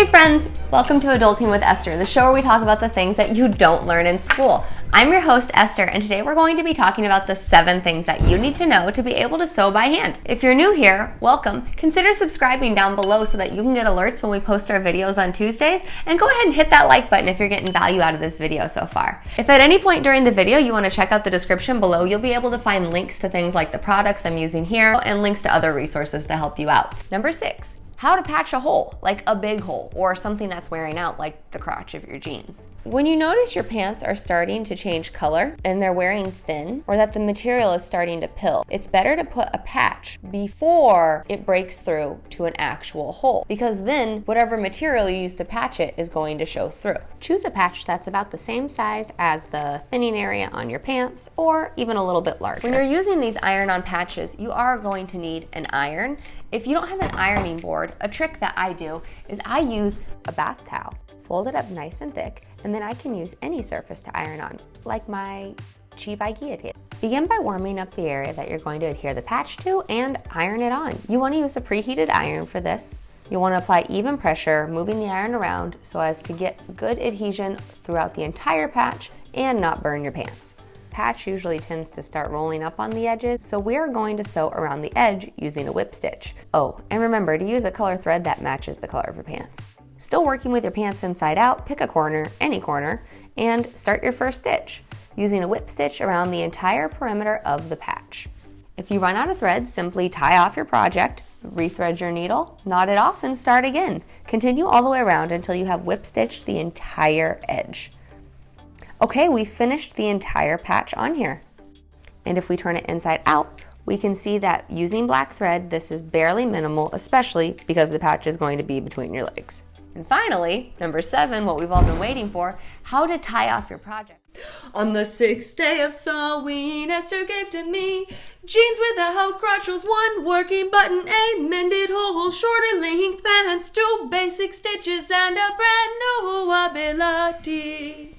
Hey friends, welcome to Adulting with Esther, the show where we talk about the things that you don't learn in school. I'm your host Esther, and today we're going to be talking about the 7 things that you need to know to be able to sew by hand. If you're new here, welcome. Consider subscribing down below so that you can get alerts when we post our videos on Tuesdays, and go ahead and hit that like button if you're getting value out of this video so far. If at any point during the video you want to check out the description below, you'll be able to find links to things like the products I'm using here and links to other resources to help you out. Number 6. How to patch a hole, like a big hole, or something that's wearing out like the crotch of your jeans. When you notice your pants are starting to change color and they're wearing thin, or that the material is starting to pill, it's better to put a patch before it breaks through to an actual hole, because then whatever material you use to patch it is going to show through. Choose a patch that's about the same size as the thinning area on your pants, or even a little bit larger. When you're using these iron-on patches, you are going to need an iron. If you don't have an ironing board, a trick that I do is I use a bath towel, fold it up nice and thick, and then I can use any surface to iron on, like my cheap IKEA table. Begin by warming up the area that you're going to adhere the patch to and iron it on. You want to use a preheated iron for this. You'll want to apply even pressure, moving the iron around so as to get good adhesion throughout the entire patch and not burn your pants. Patch usually tends to start rolling up on the edges, so we're going to sew around the edge using a whip stitch. Oh, and remember to use a color thread that matches the color of your pants. Still working with your pants inside out, pick a corner, any corner, and start your first stitch, using a whip stitch around the entire perimeter of the patch. If you run out of thread, simply tie off your project, rethread your needle, knot it off, and start again. Continue all the way around until you have whip stitched the entire edge. Okay, we finished the entire patch on here. And if we turn it inside out, we can see that using black thread, this is barely minimal, especially because the patch is going to be between your legs. And finally, number 7, what we've all been waiting for, how to tie off your project. On the 6th day of sewing, Esther gave to me jeans without crotchels, 1 working button, a mended hole, shorter length pants, 2 basic stitches, and a brand new ability.